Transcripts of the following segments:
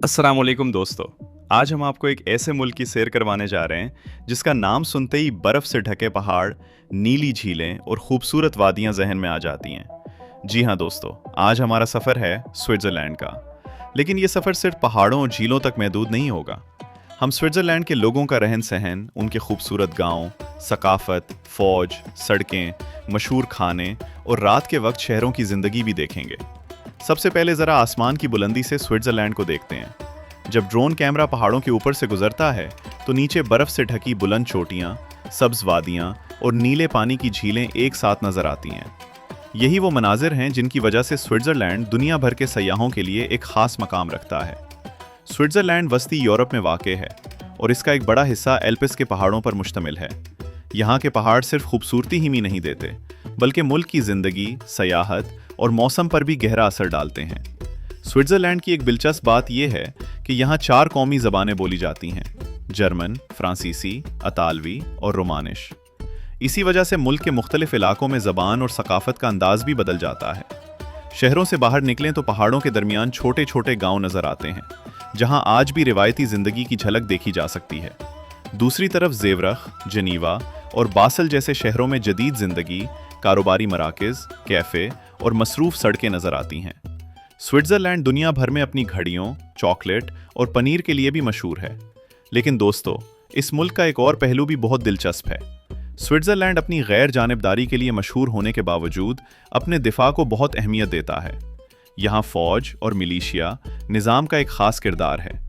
अस्सलाम वालेकुम दोस्तों। आज हम आपको एक ऐसे मुल्क की सैर करवाने जा रहे हैं जिसका नाम सुनते ही बर्फ़ से ढके पहाड़, नीली झीलें और खूबसूरत वादियां जहन में आ जाती हैं। जी हाँ दोस्तों, आज हमारा सफ़र है स्विट्ज़रलैंड का। लेकिन ये सफ़र सिर्फ पहाड़ों और झीलों तक महदूद नहीं होगा। हम स्विट्ज़रलैंड के लोगों का रहन सहन, उनके खूबसूरत गाँव, सकाफ़त, फ़ौज, सड़कें, मशहूर खाने और रात के वक्त शहरों की ज़िंदगी भी देखेंगे। सबसे पहले ज़रा आसमान की बुलंदी से स्विट्ज़रलैंड को देखते हैं। जब ड्रोन कैमरा पहाड़ों के ऊपर से गुजरता है तो नीचे बर्फ़ से ढकी बुलंद चोटियाँ, सब्ज़ वादियाँ और नीले पानी की झीलें एक साथ नज़र आती हैं। यही वो मनाजिर हैं जिनकी वजह से स्विट्ज़रलैंड दुनिया भर के सयाहों के लिए एक ख़ास मकाम रखता है। स्विट्ज़रलैंड वस्ती यूरोप में वाक़ है और इसका एक बड़ा हिस्सा एल्प्स के पहाड़ों पर मुश्तमिल है। यहाँ के पहाड़ सिर्फ खूबसूरती ही नहीं देते, बल्कि मुल्क की ज़िंदगी, सयाहत और मौसम पर भी गहरा असर डालते हैं। स्विट्ज़रलैंड की एक दिलचस्प बात यह है कि यहाँ 4 कौमी ज़बानें बोली जाती हैं: जर्मन, फ्रांसीसी, अतालवी और रोमानिश। इसी वजह से मुल्क के मुख्तलिफ इलाकों में ज़बान और सकाफ़त का अंदाज़ भी बदल जाता है। शहरों से बाहर निकलें तो पहाड़ों के दरमियान छोटे छोटे गांव नज़र आते हैं, जहां आज भी रिवायती ज़िंदगी की झलक देखी जा सकती है। दूसरी तरफ ज़ेवरख, जनीवा और बासल जैसे शहरों में जदीद ज़िंदगी, कारोबारी मराकज़, कैफ़े और मसरूफ़ सड़कें नज़र आती हैं। स्विट्ज़रलैंड दुनिया भर में अपनी घड़ियों, चॉकलेट और पनीर के लिए भी मशहूर है। लेकिन दोस्तों, इस मुल्क का एक और पहलू भी बहुत दिलचस्प है। स्विट्ज़रलैंड अपनी गैर जानिबदारी के लिए मशहूर होने के बावजूद अपने दिफा को बहुत अहमियत देता है। यहाँ फ़ौज और मिलिशिया निज़ाम का एक ख़ास किरदार है,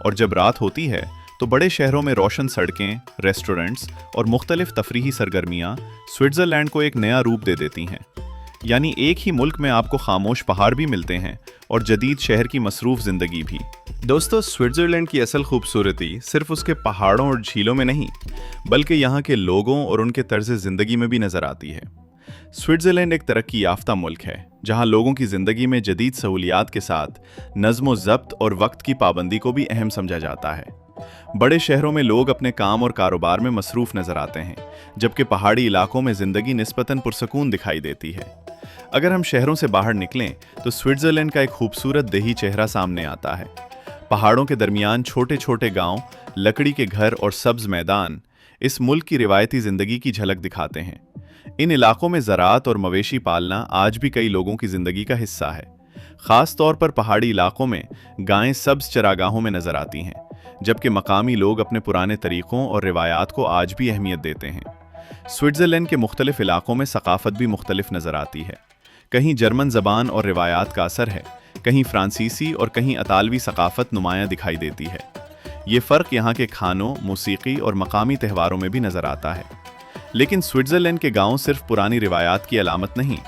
और जब रात होती है तो बड़े शहरों में रोशन सड़कें, रेस्टोरेंट्स और मुख्तलिफ तफरीही सरगर्मियाँ स्विट्ज़रलैंड को एक नया रूप दे देती हैं। यानी एक ही मुल्क में आपको खामोश पहाड़ भी मिलते हैं और जदीद शहर की मसरूफ़ ज़िंदगी भी। दोस्तों, स्विट्ज़रलैंड की असल खूबसूरती सिर्फ उसके पहाड़ों और झीलों में नहीं, बल्कि यहाँ के लोगों और उनके तर्ज़ ज़िंदगी में भी नज़र आती है। स्विट्ज़रलैंड एक तरक्की याफ्ता मुल्क है, जहाँ लोगों की ज़िंदगी में जदीद सहूलियात के साथ नज़्म ज़ब्त और वक्त की पाबंदी को भी अहम समझा जाता है। बड़े शहरों में लोग अपने काम और कारोबार में मसरूफ़ नज़र आते हैं, जबकि पहाड़ी इलाकों में ज़िंदगी निस्बतन पुरसकून दिखाई देती है। अगर हम शहरों से बाहर निकलें तो स्विट्ज़रलैंड का एक खूबसूरत देही चेहरा सामने आता है। पहाड़ों के दरमियान छोटे छोटे गांव, लकड़ी के घर और सब्ज़ मैदान इस मुल्क की रिवायती ज़िंदगी की झलक दिखाते हैं। इन इलाकों में ज़राअत और मवेशी पालना आज भी कई लोगों की ज़िंदगी का हिस्सा है। ख़ास तौर पर पहाड़ी इलाकों में गायें सब्ज़ चरागाहों में नज़र आती हैं, जबकि मकामी लोग अपने पुराने तरीक़ों और रिवायात को आज भी अहमियत देते हैं। स्विट्ज़रलैंड के मुख्तलिफ इलाकों में सकाफ़त भी मुख्तलिफ नज़र आती है। कहीं जर्मन ज़बान और रिवायात का असर है, कहीं फ्रांसीसी और कहीं अतालवी सकाफ़त नुमायाँ दिखाई देती है। ये फ़र्क यहाँ के खानों, मौसीकी और मकामी त्योहारों में भी नज़र आता है। लेकिन स्विट्ज़रलैंड के गांव सिर्फ पुरानी रिवायात की अलामत नहीं,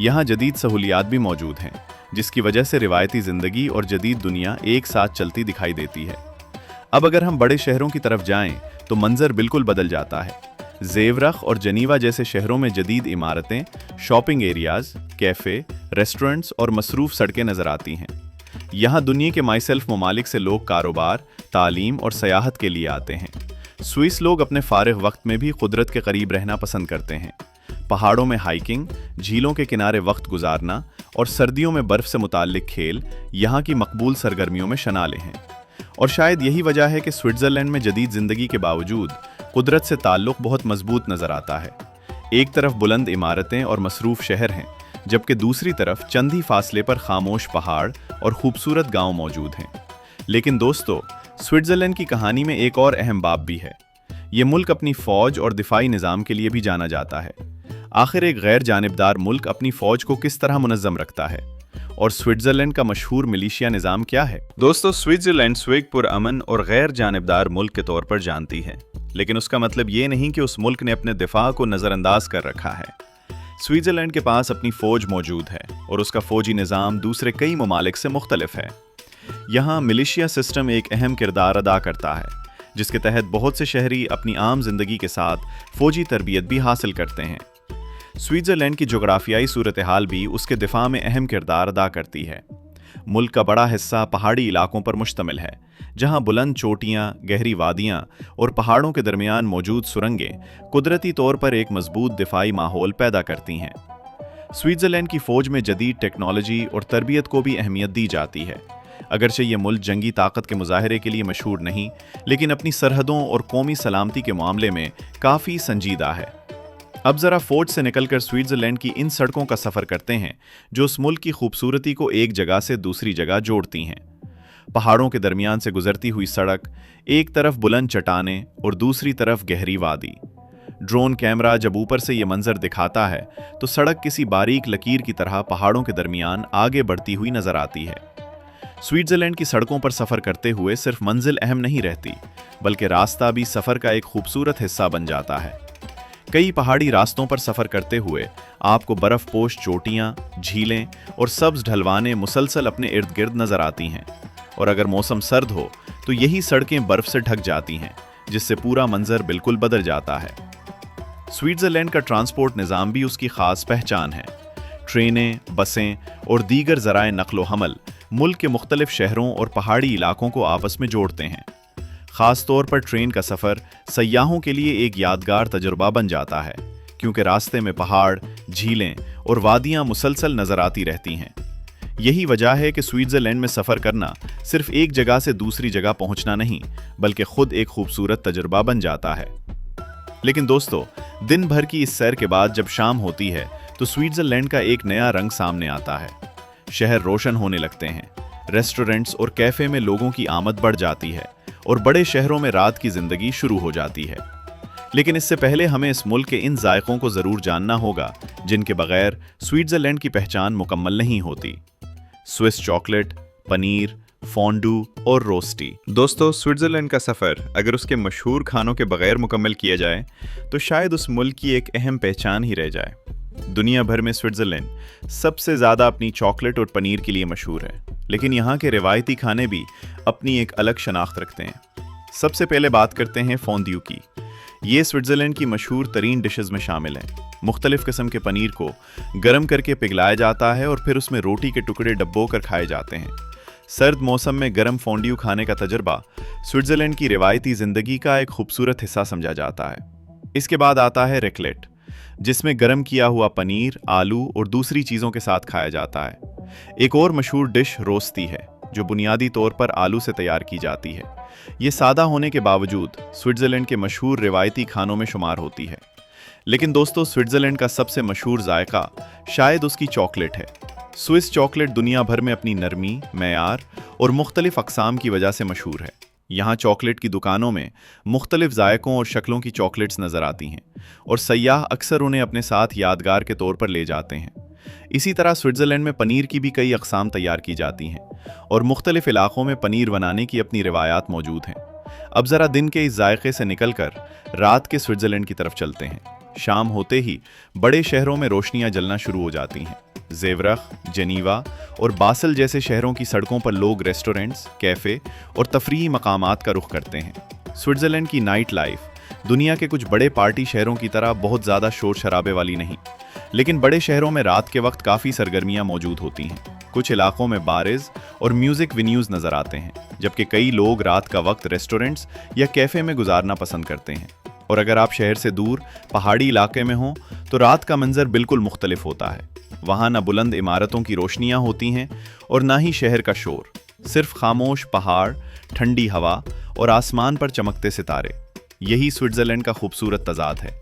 यहाँ जदीद सहूलियात भी मौजूद हैं, जिसकी वजह से रिवायती ज़िंदगी और जदीद दुनिया एक साथ चलती दिखाई देती है। अब अगर हम बड़े शहरों की तरफ जाएं तो मंजर बिल्कुल बदल जाता है। ज़ेवरख और जनीवा जैसे शहरों में जदीद इमारतें, शॉपिंग एरियाज़, कैफ़े, रेस्टोरेंट्स और मसरूफ़ सड़कें नज़र आती हैं। यहाँ दुनिया के माइसेल्फ ममालिक से लोग कारोबार, तालीम और सयाहत के लिए आते हैं। स्विस लोग अपने फ़ारिग वक्त में भी कुदरत के करीब रहना पसंद करते हैं। पहाड़ों में हाइकिंग, झीलों के किनारे वक्त गुजारना और सर्दियों में बर्फ़ से मुताल्लिक खेल यहाँ की मकबूल सरगर्मियों में शनाले हैं। और शायद यही वजह है कि स्विट्ज़रलैंड में जदीद ज़िंदगी के बावजूद कुदरत से ताल्लुक़ बहुत मजबूत नज़र आता है। एक तरफ बुलंद इमारतें और मसरूफ़ शहर हैं, जबकि दूसरी तरफ चंद ही फासले पर खामोश पहाड़ और खूबसूरत गांव मौजूद हैं। लेकिन दोस्तों, स्विट्ज़रलैंड की कहानी में एक और अहम बाब भी है। ये मुल्क अपनी फ़ौज और दिफाई निज़ाम के लिए भी जाना जाता है। आखिर एक गैर जानिबदार मुल्क अपनी फ़ौज को किस तरह मुनज़्ज़म रखता है, और स्विट्ज़रलैंड का मशहूर मिलिशिया निज़ाम क्या है? दोस्तों, स्विट्ज़रलैंड स्वेग पुरअमन और गैर जानिबदार मुल्क के तौर पर जानती है, लेकिन उसका मतलब ये नहीं कि उस मुल्क ने अपने दिफा को नज़रअंदाज कर रखा है। स्विट्ज़रलैंड के पास अपनी फ़ौज मौजूद है और उसका फ़ौजी निज़ाम दूसरे कई ममालिक से मुख्तलिफ है। यहाँ मिलिशिया सिस्टम एक अहम किरदार अदा करता है, जिसके तहत बहुत से शहरी अपनी आम जिंदगी के साथ फ़ौजी तरबियत भी हासिल करते हैं। स्विट्ज़रलैंड की जोग्राफियाई सूरत हाल भी उसके दिफा में अहम किरदार अदा करती है। मुल्क का बड़ा हिस्सा पहाड़ी इलाकों पर मुश्तमिल है, जहां बुलंद चोटियां, गहरी वादियां और पहाड़ों के दरमियान मौजूद सुरंगें कुदरती तौर पर एक मजबूत दिफाई माहौल पैदा करती हैं। स्विट्ज़रलैंड की फ़ौज में जदीद टेक्नोलॉजी और तरबियत को भी अहमियत दी जाती है, अगरचे ये मुल्क जंगी ताकत के मुजाहरे के लिए मशहूर नहीं, लेकिन अपनी सरहदों और कौमी सलामती के मामले में काफ़ी संजीदा है। अब ज़रा फोर्ट से निकलकर स्विट्ज़रलैंड की इन सड़कों का सफ़र करते हैं जो उस मुल्क की खूबसूरती को एक जगह से दूसरी जगह जोड़ती हैं। पहाड़ों के दरमियान से गुजरती हुई सड़क, एक तरफ बुलंद चट्टानें और दूसरी तरफ गहरी वादी। ड्रोन कैमरा जब ऊपर से ये मंजर दिखाता है तो सड़क किसी बारीक लकीर की तरह पहाड़ों के दरमियान आगे बढ़ती हुई नजर आती है। स्विट्ज़रलैंड की सड़कों पर सफ़र करते हुए सिर्फ मंजिल अहम नहीं रहती, बल्कि रास्ता भी सफ़र का एक खूबसूरत हिस्सा बन जाता है। कई पहाड़ी रास्तों पर सफ़र करते हुए आपको बर्फ़पोश चोटियाँ, झीलें और सब्ज ढलवानें मुसलसल अपने इर्द गिर्द नज़र आती हैं, और अगर मौसम सर्द हो तो यही सड़कें बर्फ़ से ढक जाती हैं, जिससे पूरा मंजर बिल्कुल बदल जाता है। स्विट्ज़रलैंड का ट्रांसपोर्ट निज़ाम भी उसकी ख़ास पहचान है। ट्रेनें, बसें और दीगर ज़राए नक़्लो हमल मुल्क के मुख्तलिफ शहरों और पहाड़ी इलाकों को आपस में जोड़ते हैं। ख़ास तौर पर ट्रेन का सफ़र सयाहों के लिए एक यादगार तजुर्बा बन जाता है, क्योंकि रास्ते में पहाड़, झीलें और वादियाँ मुसलसल नज़र आती रहती हैं। यही वजह है कि स्विट्ज़रलैंड में सफ़र करना सिर्फ एक जगह से दूसरी जगह पहुंचना नहीं, बल्कि खुद एक खूबसूरत तजुर्बा बन जाता है। लेकिन दोस्तों, दिन भर की इस सैर के बाद जब शाम होती है तो स्विट्ज़रलैंड का एक नया रंग सामने आता है। शहर रोशन होने लगते हैं, रेस्टोरेंट्स और कैफ़े में लोगों की आमद बढ़ जाती है और बड़े शहरों में रात की ज़िंदगी शुरू हो जाती है। लेकिन इससे पहले हमें इस मुल्क के इन जायकों को ज़रूर जानना होगा जिनके बगैर स्विट्ज़रलैंड की पहचान मुकम्मल नहीं होती। स्विस चॉकलेट, पनीर, फॉन्डू और रोस्टी। दोस्तों, स्विट्ज़रलैंड का सफ़र अगर उसके मशहूर खानों के बगैर मुकम्मल किया जाए तो शायद उस मुल्क की एक अहम पहचान ही रह जाए। दुनिया भर में स्विट्ज़रलैंड सबसे ज़्यादा अपनी चॉकलेट और पनीर के लिए मशहूर है, लेकिन यहाँ के रिवायती खाने भी अपनी एक अलग शनाख्त रखते हैं। सबसे पहले बात करते हैं फॉन्ड्यू की। ये स्विट्ज़रलैंड की मशहूर तरीन डिशेज़ में शामिल है। मुख्तलिफ किस्म के पनीर को गर्म करके पिघलाया जाता है और फिर उसमें रोटी के टुकड़े डब्बो कर खाए जाते हैं। सर्द मौसम में गर्म फॉन्ड्यू खाने का तजर्बा स्विट्ज़रलैंड की रिवायती ज़िंदगी का एक खूबसूरत हिस्सा समझा जाता है। इसके बाद आता है रेकलेट, जिसमें गर्म किया हुआ पनीर, आलू और दूसरी चीज़ों के साथ खाया जाता है। एक और मशहूर डिश रोस्ती है, जो बुनियादी तौर पर आलू से तैयार की जाती है। ये सादा होने के बावजूद स्विट्ज़रलैंड के मशहूर रिवायती खानों में शुमार होती है। लेकिन दोस्तों, स्विट्ज़रलैंड का सबसे मशहूर जायका शायद उसकी चॉकलेट है। स्विस चॉकलेट दुनिया भर में अपनी नरमी, मयार और मुख्तलिफ अक़साम की वजह से मशहूर है। यहाँ चॉकलेट की दुकानों में मुख्तलिफ जायकों और शक्लों की चॉकलेट्स नज़र आती हैं और सयाह अक्सर उन्हें अपने साथ यादगार के तौर पर ले जाते हैं। इसी तरह स्विट्ज़रलैंड में पनीर की भी कई अक़साम तैयार की जाती हैं और मुख्तलिफ इलाक़ों में पनीर बनाने की अपनी रिवायात मौजूद हैं। अब ज़रा दिन के इस जायके से निकलकर रात के स्विट्ज़रलैंड की तरफ चलते हैं। शाम होते ही बड़े शहरों में रोशनियां जलना शुरू हो जाती हैं। ज़ेवरख, जेनीवा और बासल जैसे शहरों की सड़कों पर लोग रेस्टोरेंट्स, कैफ़े और तफरीही मकामात का रुख करते हैं। स्विट्ज़रलैंड की नाइट लाइफ दुनिया के कुछ बड़े पार्टी शहरों की तरह बहुत ज़्यादा शोर शराबे वाली नहीं, लेकिन बड़े शहरों में रात के वक्त काफ़ी सरगर्मियाँ मौजूद होती हैं। कुछ इलाकों में बारेज और म्यूज़िक वेन्यूज़ नज़र आते हैं, जबकि कई लोग रात का वक्त रेस्टोरेंट्स या कैफ़े में गुजारना पसंद करते हैं। और अगर आप शहर से दूर पहाड़ी इलाके में हों तो रात का मंजर बिल्कुल मुख्तलिफ होता है। वहाँ न बुलंद इमारतों की रोशनियाँ होती हैं और ना ही शहर का शोर, सिर्फ खामोश पहाड़, ठंडी हवा और आसमान पर चमकते सितारे। यही स्विट्ज़रलैंड का खूबसूरत तज़ाद है।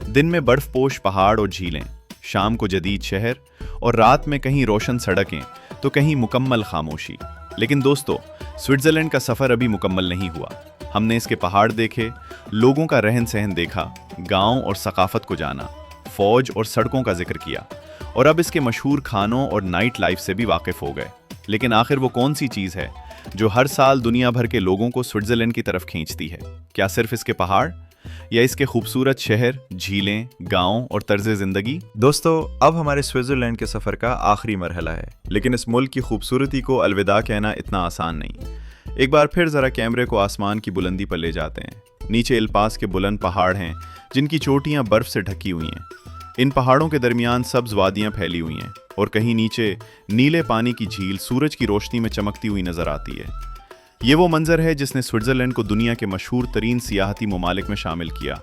दिन में बर्फ़पोश पहाड़ और झीलें, शाम को जदीद शहर और रात में कहीं रोशन सड़कें तो कहीं मुकम्मल खामोशी। लेकिन दोस्तों, स्विट्ज़रलैंड का सफ़र अभी मुकम्मल नहीं हुआ। हमने इसके पहाड़ देखे, लोगों का रहन सहन देखा, गांव और सकाफत को जाना, फौज और सड़कों का जिक्र किया और अब इसके मशहूर खानों और नाइट लाइफ से भी वाकिफ हो गए। लेकिन आखिर वो कौन सी चीज़ है जो हर साल दुनिया भर के लोगों को स्विट्ज़रलैंड की तरफ खींचती है? क्या सिर्फ इसके पहाड़ या इसके खूबसूरत शहर, झीलें, गांव और तर्ज ज़िंदगी? दोस्तों, अब हमारे स्विट्ज़रलैंड के सफ़र का आखिरी मरहला है, लेकिन इस मुल्क की खूबसूरती को अलविदा कहना इतना आसान नहीं। एक बार फिर ज़रा कैमरे को आसमान की बुलंदी पर ले जाते हैं। नीचे इल्पास के बुलंद पहाड़ हैं जिनकी चोटियाँ बर्फ़ से ढकी हुई हैं। इन पहाड़ों के दरमियान सब्ज़ वादियाँ फैली हुई हैं और कहीं नीचे नीले पानी की झील सूरज की रोशनी में चमकती हुई नज़र आती है। ये वो मंजर है जिसने स्विट्ज़रलैंड को दुनिया के मशहूर तरीन सियाहती ममालिक में शामिल किया।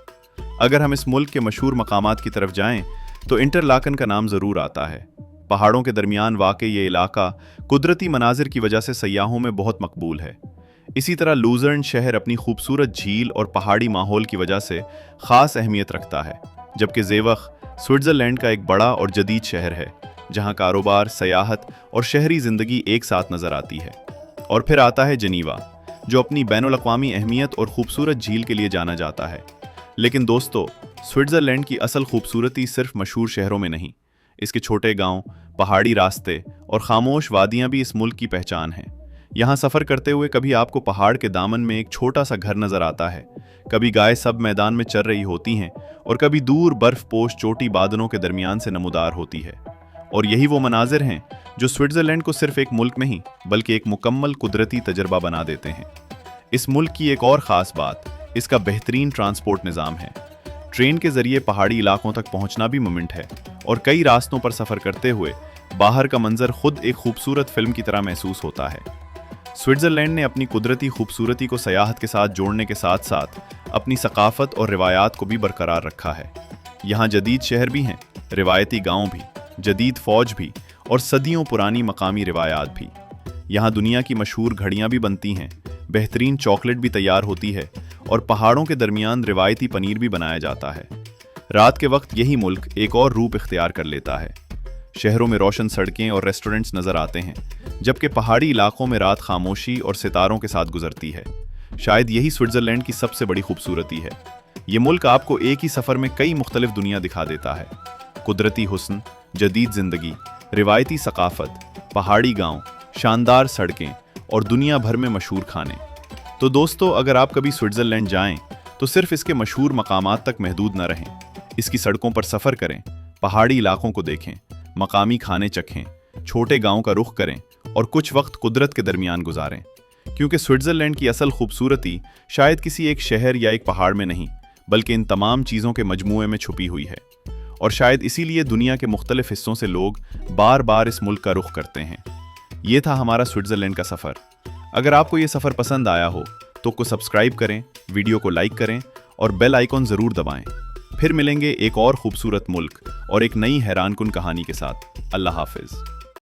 अगर हम इस मुल्क के मशहूर मकामात की तरफ जाएं तो इंटरलाकन का नाम ज़रूर आता है। पहाड़ों के दरमियान वाक़ ये इलाका कुदरती मनाजिर की वजह से सयाहों में बहुत मकबूल है। इसी तरह लूज़र्न शहर अपनी खूबसूरत झील और पहाड़ी माहौल की वजह से ख़ास अहमियत रखता है, जबकि ज़ेवख़ स्विट्ज़रलैंड का एक बड़ा और जदीद शहर है जहाँ कारोबार, सयाहत और शहरी ज़िंदगी एक साथ नज़र आती है। और फिर आता है जनीवा, जो अपनी बैनुल-अक़वामी अहमियत और खूबसूरत झील के लिए जाना जाता है। लेकिन दोस्तों, स्विट्ज़रलैंड की असल खूबसूरती सिर्फ मशहूर शहरों में नहीं, इसके छोटे गांव, पहाड़ी रास्ते और खामोश वादियां भी इस मुल्क की पहचान हैं। यहाँ सफ़र करते हुए कभी आपको पहाड़ के दामन में एक छोटा सा घर नज़र आता है, कभी गाय सब मैदान में चर रही होती हैं और कभी दूर बर्फ़पोश चोटी बादलों के दरमियान से नमूदार होती है। और यही वो मनाजिर हैं जो स्विट्ज़रलैंड को सिर्फ एक मुल्क नहीं बल्कि एक मुकम्मल कुदरती तजर्बा बना देते हैं। इस मुल्क की एक और ख़ास बात इसका बेहतरीन ट्रांसपोर्ट निज़ाम है। ट्रेन के ज़रिए पहाड़ी इलाकों तक पहुंचना भी मुमकिन है और कई रास्तों पर सफ़र करते हुए बाहर का मंजर खुद एक खूबसूरत फिल्म की तरह महसूस होता है। स्विट्ज़रलैंड ने अपनी कुदरती खूबसूरती को सयाहत के साथ जोड़ने के साथ साथ अपनी सकाफत और रिवायात को भी बरकरार रखा है। यहाँ जदीद शहर भी हैं, रिवायती गांव भी, जदीद फ़ौज भी और सदियों पुरानी मकामी रिवायात भी। यहाँ दुनिया की मशहूर घड़ियाँ भी बनती हैं, बेहतरीन चॉकलेट भी तैयार होती है और पहाड़ों के दरमियान रिवायती पनीर भी बनाया जाता है। रात के वक्त यही मुल्क एक और रूप इख्तियार कर लेता है। शहरों में रोशन सड़कें और रेस्टोरेंट्स नज़र आते हैं, जबकि पहाड़ी इलाकों में रात खामोशी और सितारों के साथ गुजरती है। शायद यही स्विट्ज़रलैंड की सबसे बड़ी खूबसूरती है। ये मुल्क आपको एक ही सफ़र में कई मुख्तलिफ दुनिया दिखा देता है। कुदरती हुस्न, जदीद ज़िंदगी, रिवायती सकाफत, पहाड़ी गांव, शानदार सड़कें और दुनिया भर में मशहूर खाने। तो दोस्तों, अगर आप कभी स्विट्ज़रलैंड जाएं तो सिर्फ इसके मशहूर मकामात तक महदूद न रहें। इसकी सड़कों पर सफ़र करें, पहाड़ी इलाकों को देखें, मकामी खाने चखें, छोटे गांव का रुख करें और कुछ वक्त कुदरत के दरमियान गुजारें। क्योंकि स्विट्ज़रलैंड की असल खूबसूरती शायद किसी एक शहर या एक पहाड़ में नहीं बल्कि इन तमाम चीज़ों के मजमूए में छुपी हुई है। और शायद इसीलिए दुनिया के मुख्तलिफ हिस्सों से लोग बार बार इस मुल्क का रुख करते हैं। ये था हमारा स्विट्ज़रलैंड का सफ़र। अगर आपको ये सफ़र पसंद आया हो तो को सब्सक्राइब करें, वीडियो को लाइक करें और बेल आइकॉन ज़रूर दबाएं। फिर मिलेंगे एक और खूबसूरत मुल्क और एक नई हैरानकुन कहानी के साथ। अल्लाह हाफ़िज़।